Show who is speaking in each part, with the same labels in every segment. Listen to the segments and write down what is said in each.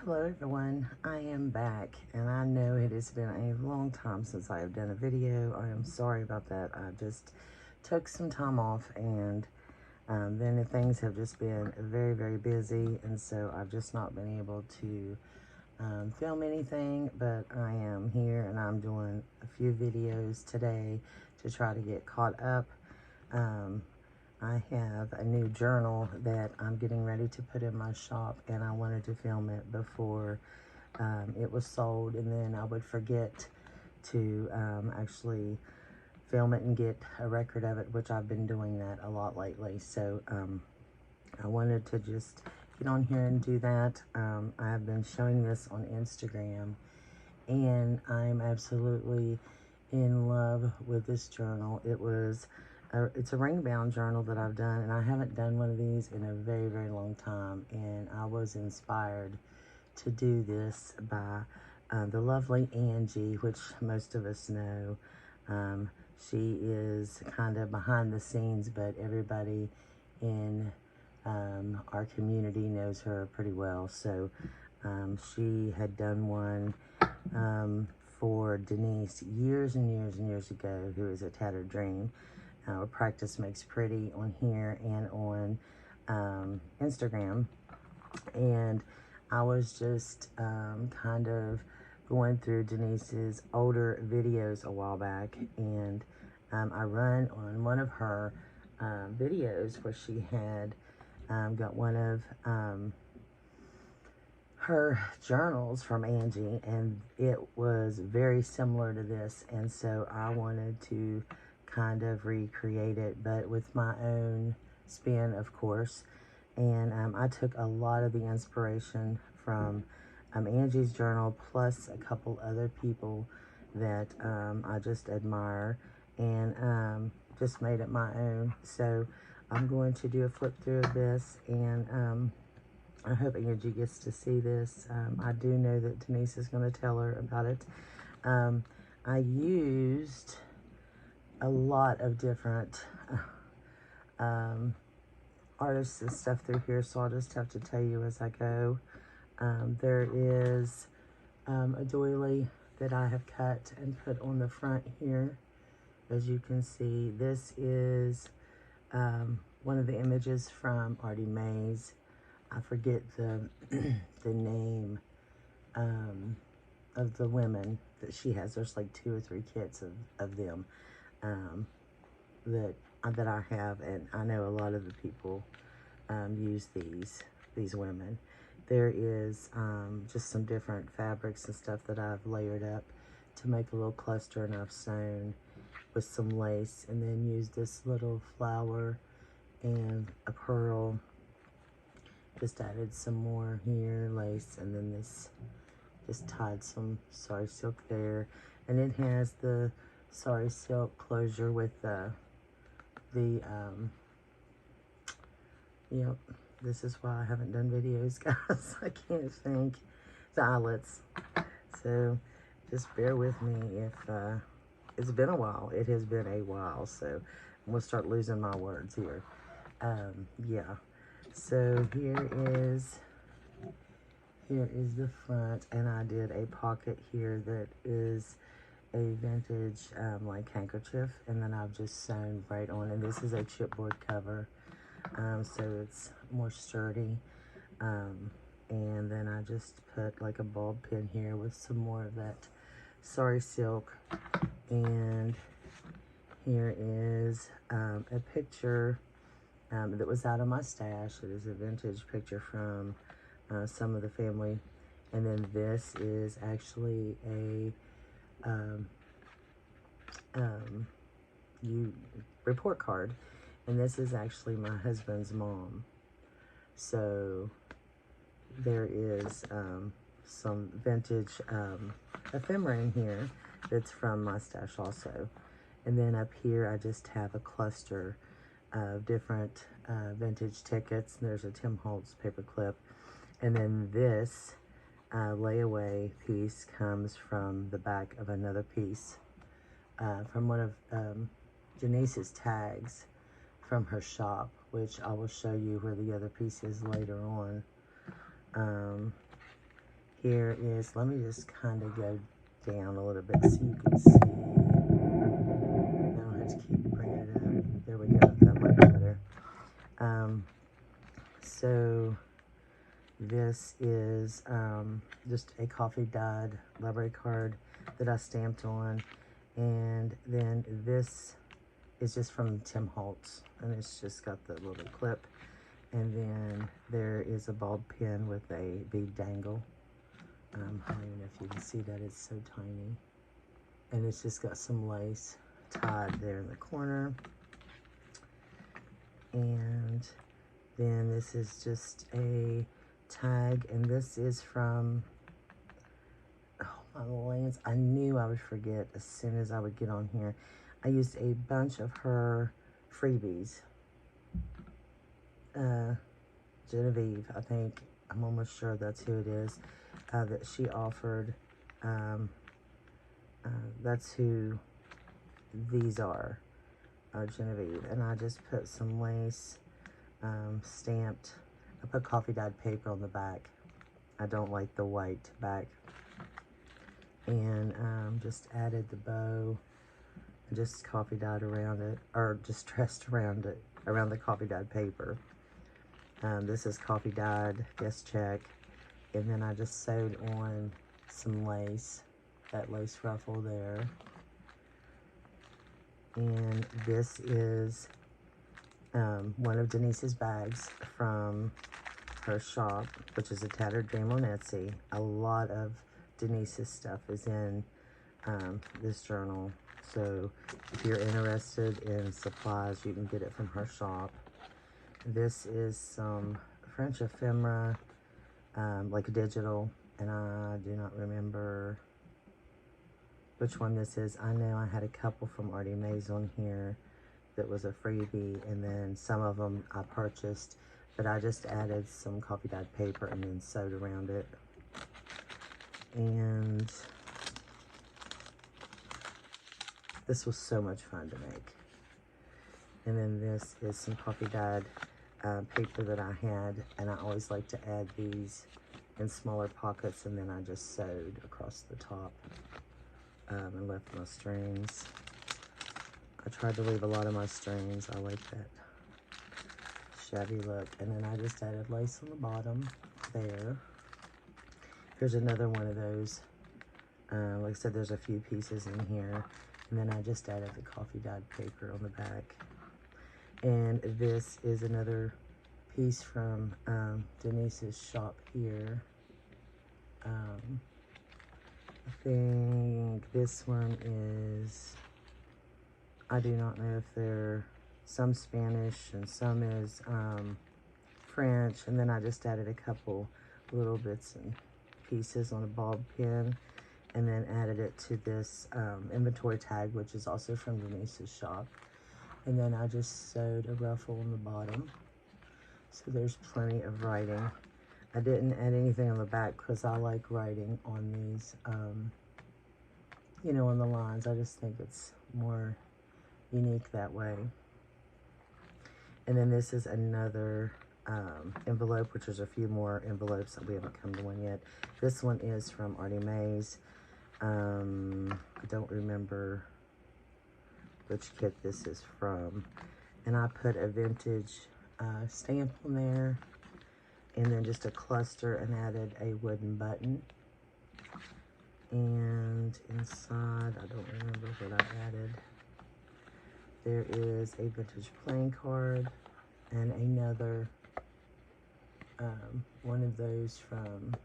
Speaker 1: Hello everyone, I am back, and I know it has been a long time since I have done a video. I am sorry about that. I just took some time off, and then things have just been very, very busy, and so I've just not been able to film anything, but I am here, and I'm doing a few videos today to try to get caught up. I have a new journal that I'm getting ready to put in my shop, and I wanted to film it before it was sold, and then I would forget to actually film it and get a record of it, which I've been doing that a lot lately. So I wanted to just get on here and do that. I have been showing this on Instagram, and I'm absolutely in love with this journal. It's a ring-bound journal that I've done, and I haven't done one of these in a very, very long time, and I was inspired to do this by the lovely Angie, which most of us know. She is kind of behind the scenes, but everybody in our community knows her pretty well. So she had done one for Denise years and years and years ago, who is a Tattered Dream. Practice Makes Pretty on here and on Instagram. And I was just kind of going through Denise's older videos a while back, and I run on one of her videos where she had got one of her journals from Angie, and it was very similar to this, and so I wanted to kind of recreate it, but with my own spin, of course. And I took a lot of the inspiration from Angie's journal, plus a couple other people that I just admire, and just made it my own. So I'm going to do a flip through of this, and I hope Angie gets to see this. I do know that Denise is going to tell her about it. I used a lot of different artists and stuff through here, so I'll just have to tell you as I go. There is a doily that I have cut and put on the front here. As you can see, this is one of the images from Artie Mae's. I forget the the name of the women that she has. There's like 2 or 3 kits of them that I have, and I know a lot of the people use these women. There is just some different fabrics and stuff that I've layered up to make a little cluster, and I've sewn with some lace, and then used this little flower and a pearl. Just added some more here, lace, and then this, just tied some sari silk there, and it has the sari silk closure with yep, this is why I haven't done videos, guys. I can't think. The eyelets. So just bear with me if it's been a while. It has been a while, so I'm gonna start losing my words here. Yeah. So here is the front, and I did a pocket here that is a vintage like handkerchief, and then I've just sewn right on, and this is a chipboard cover, so it's more sturdy, and then I just put like a bulb pin here with some more of that sari silk, and here is a picture that was out of my stash. It is a vintage picture from some of the family, and then this is actually a report card, and this is actually my husband's mom. So there is some vintage ephemera in here that's from my stash also. And then up here I just have a cluster of different vintage tickets. There's a Tim Holtz paper clip, and then this layaway piece comes from the back of another piece from one of Denise's tags from her shop, which I will show you where the other piece is later on. here is, let me just kind of go down a little bit so you can see. Now I have to keep bringing it up. There we go, that might be better. So this is just a coffee dyed library card that I stamped on. And then this is just from Tim Holtz, and it's just got the little clip. And then there is a ball pen with a bead dangle. I don't even know if you can see that, it's so tiny. And it's just got some lace tied there in the corner. And then this is just a tag, and this is from, oh my lands, I knew I would forget as soon as I would get on here. I used a bunch of her freebies. Genevieve, I think, I'm almost sure that's who it is, that she offered. That's who these are, Genevieve. And I just put some lace, stamped. I put coffee dyed paper on the back. I don't like the white back. And just added the bow, and just coffee dyed around it, or just dressed around it, around the coffee dyed paper. This is coffee dyed, guest check. And then I just sewed on some lace, that lace ruffle there. And this is one of Denise's bags from her shop, which is A Tattered Dream on Etsy. A lot of Denise's stuff is in this journal. So if you're interested in supplies, you can get it from her shop. This is some French ephemera, like a digital, and I do not remember which one this is. I know I had a couple from Artie Mays on here that was a freebie, and then some of them I purchased, but I just added some coffee dyed paper and then sewed around it. And this was so much fun to make. And then this is some coffee dyed paper that I had, and I always like to add these in smaller pockets, and then I just sewed across the top and left my strings. I tried to leave a lot of my strings. I like that shabby look. And then I just added lace on the bottom there. Here's another one of those. Like I said, there's a few pieces in here. And then I just added the coffee dyed paper on the back. And this is another piece from Denise's shop here. I think this one is, I do not know if they're some Spanish and some is French. And then I just added a couple little bits and pieces on a ball pen, and then added it to this inventory tag, which is also from Denise's shop. And then I just sewed a ruffle on the bottom, so there's plenty of writing. I didn't add anything on the back because I like writing on these, you know, on the lines. I just think it's more unique that way. And then this is another envelope, which there's a few more envelopes that we haven't come to one yet. This one is from Artie Mays. I don't remember which kit this is from. And I put a vintage stamp on there, and then just a cluster, and added a wooden button. And inside, I don't remember what I added. There is a vintage playing card and another one of those from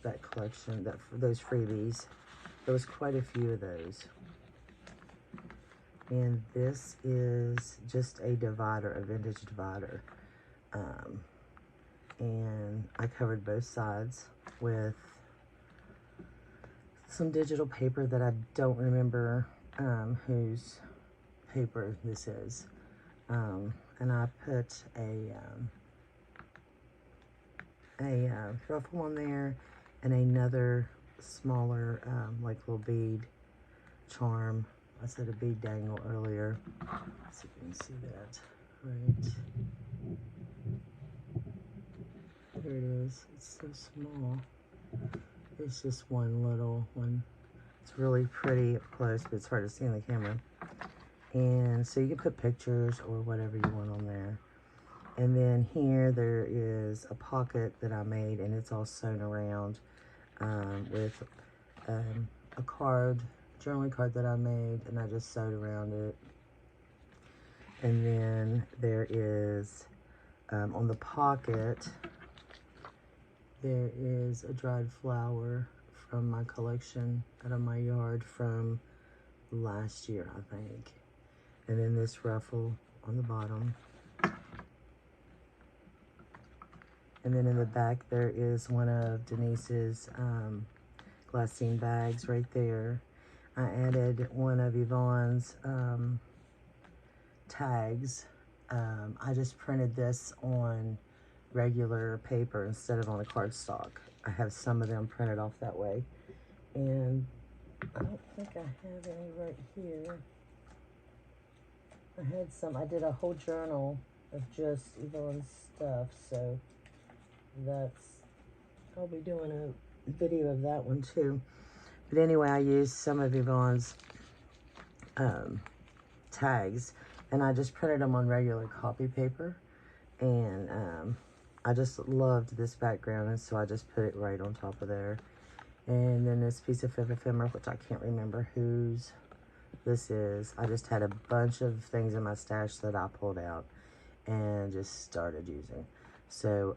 Speaker 1: that collection, those freebies. There was quite a few of those. And this is just a divider, a vintage divider. And I covered both sides with some digital paper that I don't remember whose paper this is. And I put a ruffle on there, and another smaller like little bead charm. I said a bead dangle earlier. Let's see if you can see that. Right there it is. It's so small. It's just one little one. It's really pretty up close, but it's hard to see in the camera. And so you can put pictures or whatever you want on there. And then here there is a pocket that I made, and it's all sewn around with a card, journaling card that I made, and I just sewed around it. And then there is, on the pocket, there is a dried flower from my collection out of my yard from last year, I think. And then this ruffle on the bottom. And then in the back, there is one of Denise's glassine bags right there. I added one of Yvonne's tags. I just printed this on regular paper instead of on a cardstock. I have some of them printed off that way. And I don't think I have any right here. I had some. I did a whole journal of just Yvonne's stuff, so I'll be doing a video of that one too. But anyway, I used some of Yvonne's tags, and I just printed them on regular copy paper. And I just loved this background, and so I just put it right on top of there. And then this piece of ephemera, which I can't remember whose this is. I just had a bunch of things in my stash that I pulled out and just started using. So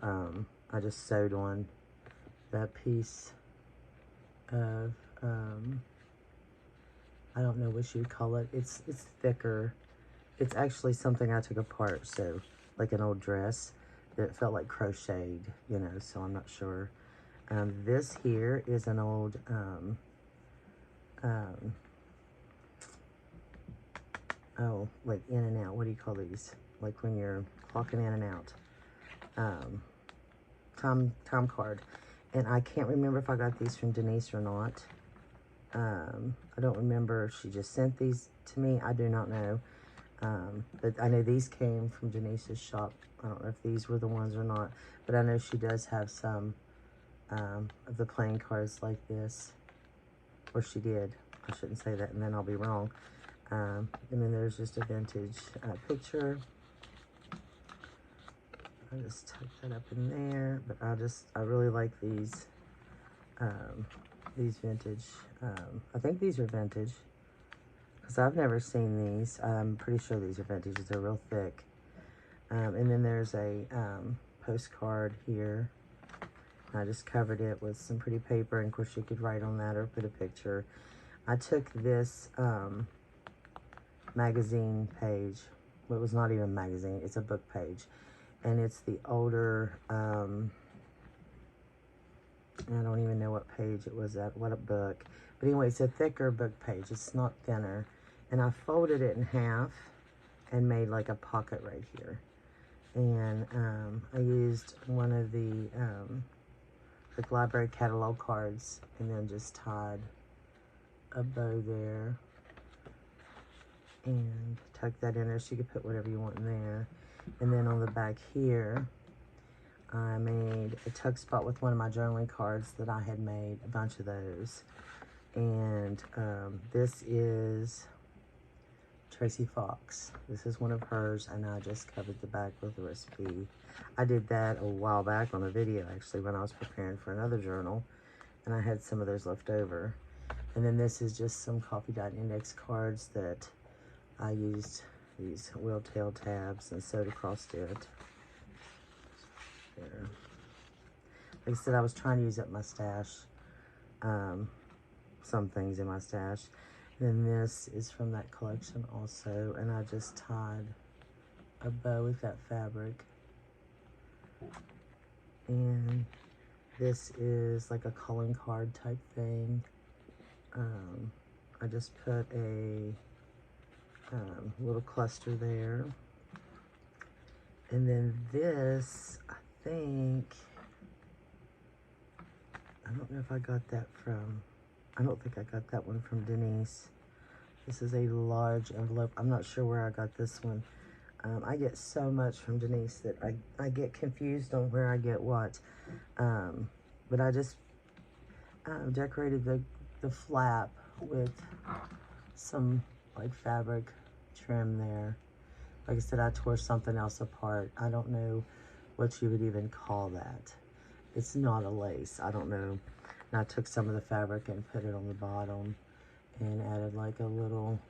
Speaker 1: I just sewed on that piece of, I don't know what you'd call it. It's thicker. It's actually something I took apart, so like an old dress that felt like crocheted, you know, so I'm not sure. This here is an old, oh, like in and out. What do you call these? Like when you're clocking in and out. Time card. And I can't remember if I got these from Denise or not. I don't remember if she just sent these to me. I do not know. But I know these came from Denise's shop. I don't know if these were the ones or not. But I know she does have some of the playing cards like this. Or she did. I shouldn't say that and then I'll be wrong. And then there's just a vintage picture. I just tuck that up in there, but I really like these vintage, I think these are vintage, because I've never seen these. I'm pretty sure these are vintage. They're real thick. And then there's a postcard here. I just covered it with some pretty paper, and of course you could write on that or put a picture. I took this magazine page. Well, it was not even a magazine, it's a book page. And it's the older, I don't even know what page it was at, what a book. But anyway, it's a thicker book page, it's not thinner. And I folded it in half and made like a pocket right here. And I used one of the like library catalog cards and then just tied a bow there. And tuck that in there so you can put whatever you want in there. And then on the back here, I made a tuck spot with one of my journaling cards that I had made, a bunch of those. And this is Tracy Fox. This is one of hers, and I just covered the back with a recipe. I did that a while back on a video, actually, when I was preparing for another journal, and I had some of those left over. And then this is just some coffee dot index cards that I used these wheel tail tabs and sewed across it. There. Like I said, I was trying to use up my stash, some things in my stash. And then this is from that collection also, and I just tied a bow with that fabric. And this is like a calling card type thing. I just put a little cluster there. And then this, I don't know if I got that from, I don't think I got that one from Denise. This is a large envelope. I'm not sure where I got this one. I get so much from Denise that I get confused on where I get what. But I just decorated the flap with some like fabric trim there. Like I said, I tore something else apart. I don't know what you would even call that. It's not a lace, I don't know. And I took some of the fabric and put it on the bottom and added like a little,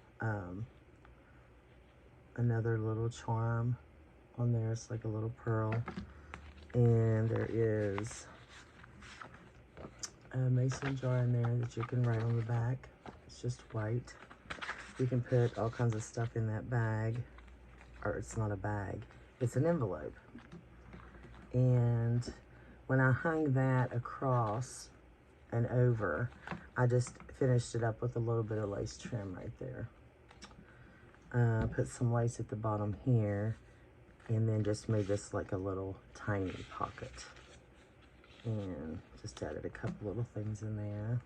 Speaker 1: another little charm on there. It's like a little pearl. And there is a mason jar in there that you can write on the back. It's just white. You can put all kinds of stuff in that bag, or it's not a bag, it's an envelope. And when I hung that across and over, I just finished it up with a little bit of lace trim right there. Put some lace at the bottom here, and then just made this like a little tiny pocket. And just added a couple little things in there.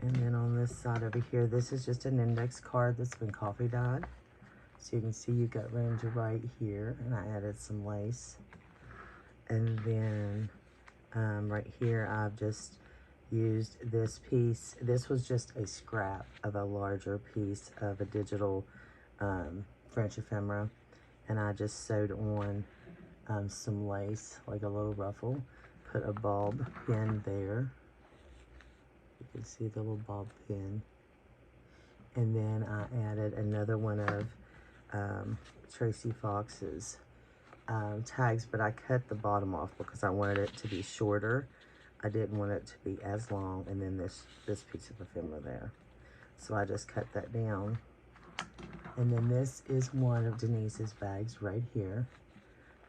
Speaker 1: And then on this side over here, this is just an index card that's been coffee dyed. So you can see you got room to write here, and I added some lace. And then right here, I've just used this piece. This was just a scrap of a larger piece of a digital French ephemera. And I just sewed on some lace, like a little ruffle. Put a bulb pin there. You can see the little bulb pin. And then I added another one of Tracy Fox's tags, but I cut the bottom off because I wanted it to be shorter. I didn't want it to be as long. And then this piece of ephemera there. So I just cut that down. And then this is one of Denise's bags right here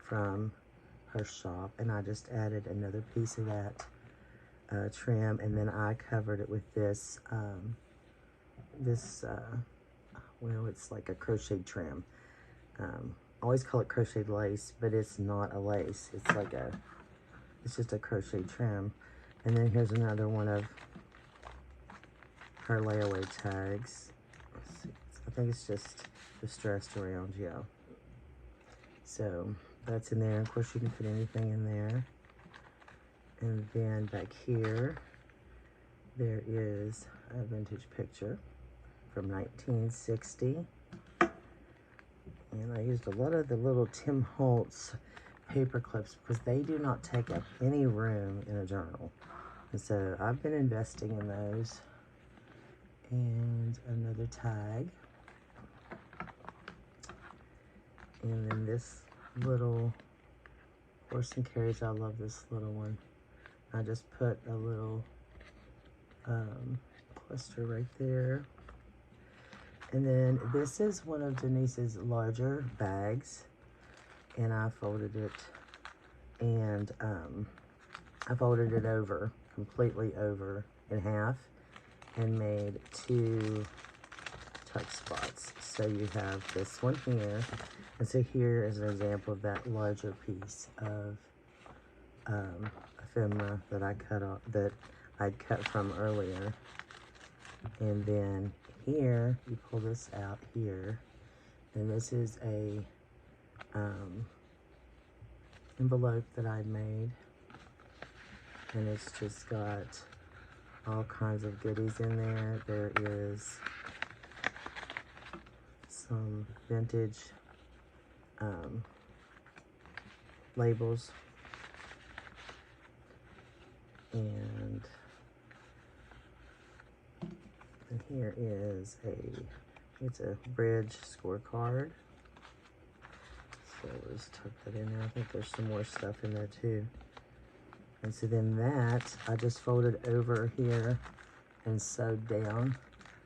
Speaker 1: from her shop. And I just added another piece of that trim. And then I covered it with this, well, it's like a crocheted trim. I always call it crocheted lace, but it's not a lace. It's like it's just a crochet trim. And then here's another one of her layaway tags. Let's see. I think it's just distressed around, yeah. So that's in there. Of course, you can put anything in there. And then back here, there is a vintage picture from 1960. And I used a lot of the little Tim Holtz paper clips because they do not take up any room in a journal. And so I've been investing in those. And another tag. And then this little horse and carriage. I love this little one. I just put a little cluster right there. And then this is one of Denise's larger bags, and I folded it, and I folded it over, completely over in half, and made 2 tuck spots. So you have this one here, and so here is an example of that larger piece of ephemera that I cut off, that I'd cut from earlier. And then here, you pull this out here, and this is a envelope that I made, and it's just got all kinds of goodies in there. There is some vintage labels, and here is it's a bridge scorecard. So let's tuck that in there. I think there's some more stuff in there too. And so then that, I just folded over here and sewed down.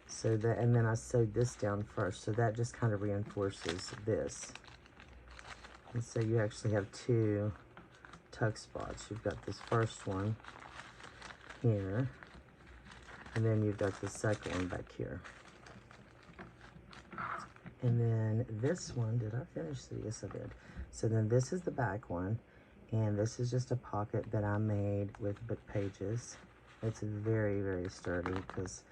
Speaker 1: So that, and then I sewed this down first. So that just kind of reinforces this. And so you actually have 2 tuck spots. You've got this first one here. And then you've got the second one back here. And then this one, did I finish this? Yes, I did. So then this is the back one. And this is just a pocket that I made with book pages. It's very, very sturdy because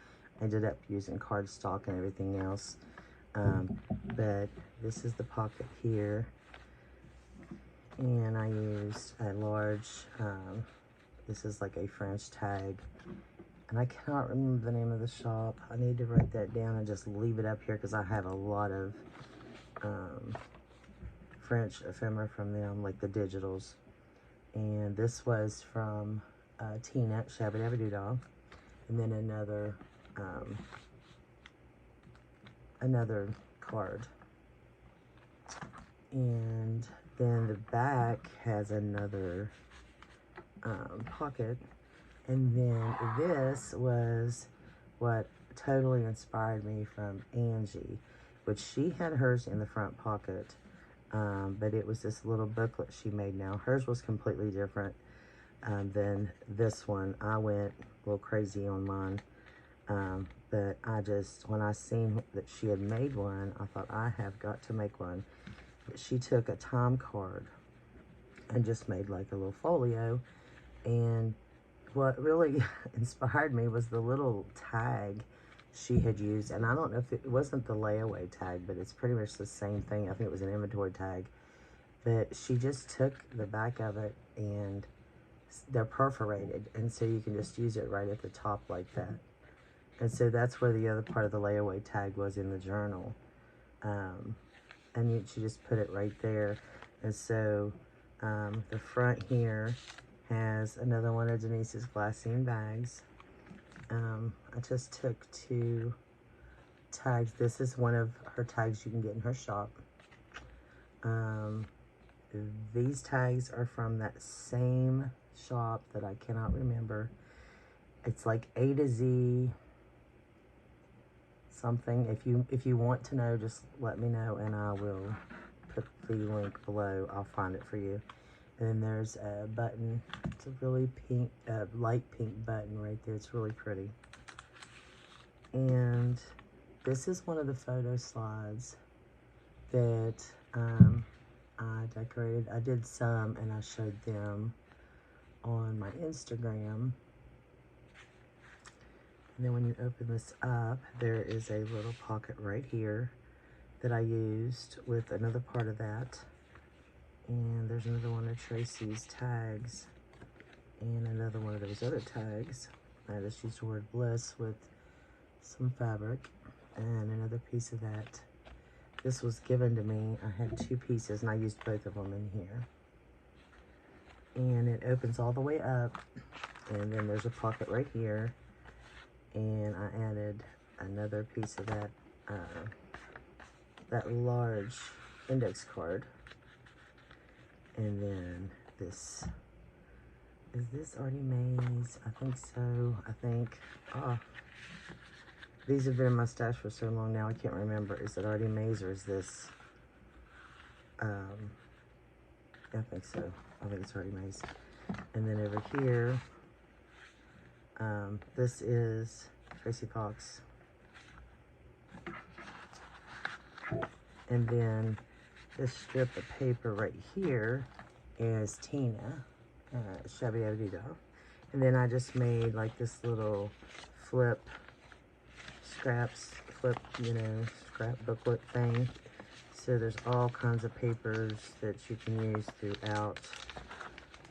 Speaker 1: I ended up using cardstock and everything else. But this is the pocket here. And I used a large This is like a French tag. And I cannot remember the name of the shop. I need to write that down and just leave it up here because I have a lot of French ephemera from them, like the digitals. And this was from Tina, Shabba Dabba Doo Dah. And then another card. And then the back has another pocket. And then this was what totally inspired me from Angie, which she had hers in the front pocket, but it was this little booklet she made now. Hers was completely different than this one. I went a little crazy on mine, but when I seen that she had made one, I thought, I have got to make one. But she took a time card and just made like a little folio, and what really inspired me was the little tag she had used. And I don't know if it wasn't the layaway tag, but it's pretty much the same thing. I think it was an inventory tag. But she just took the back of it, and they're perforated. And so you can just use it right at the top like that. And so that's where the other part of the layaway tag was in the journal. And she just put it right there. And so the front here has another one of Denise's glassine bags. I just took 2 tags. This is one of her tags you can get in her shop. These tags are from that same shop that I cannot remember. It's like A to Z something. If you want to know, just let me know and I will put the link below. I'll find it for you. And then there's a button. It's a really pink, light pink button right there. It's really pretty. And this is one of the photo slides that I decorated. I did some and I showed them on my Instagram. And then when you open this up, there is a little pocket right here that I used with another part of that. And there's another one of Tracy's tags and another one of those other tags. I just used the word bliss with some fabric and another piece of that. This was given to me. I had 2 pieces and I used both of them in here. And it opens all the way up, and then there's a pocket right here. And I added another piece of that large index card. And then this, is this Artie Mae's? I think so. I think, these have been in my stash for so long now, I can't remember. Is it Artie Mae's or is this, I think so. I think it's Artie Mae's. And then over here, this is Tracy Fox. And then this strip of paper right here is Tina, Shabba Dabba Doo Dah. And then I just made like this little flip booklet thing. So there's all kinds of papers that you can use throughout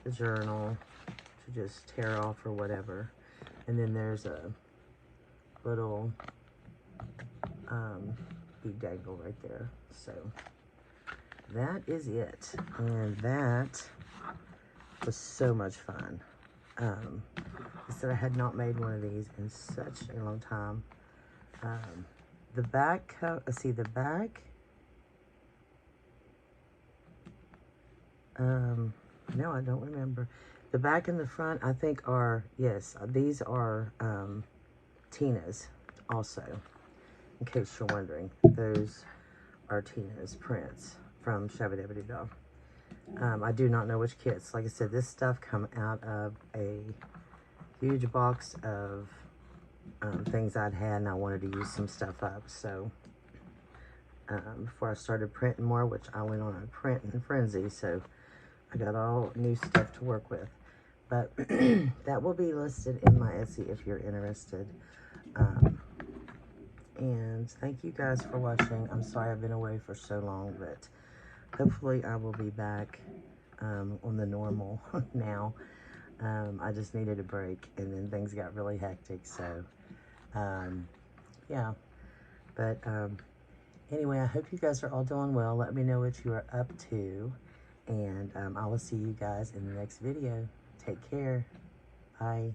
Speaker 1: the journal to just tear off or whatever. And then there's a little bead dangle right there. So that is it. And that was so much fun. I said I had not made one of these in such a long time. The back, see the back. No, I don't remember. The back and the front, I think are, yes, these are Tina's also, in case you're wondering. Those are Tina's prints from Shabba Dabba Doo Dah. I do not know which kits. Like I said, this stuff come out of a huge box of things I'd had, and I wanted to use some stuff up. So before I started printing more, which I went on a printing frenzy, so I got all new stuff to work with. But that will be listed in my Etsy if you're interested. And thank you guys for watching. I'm sorry I've been away for so long, but hopefully I will be back on the normal now. I just needed a break, and then things got really hectic, so, yeah. But, anyway, I hope you guys are all doing well. Let me know what you are up to, and I will see you guys in the next video. Take care. Bye.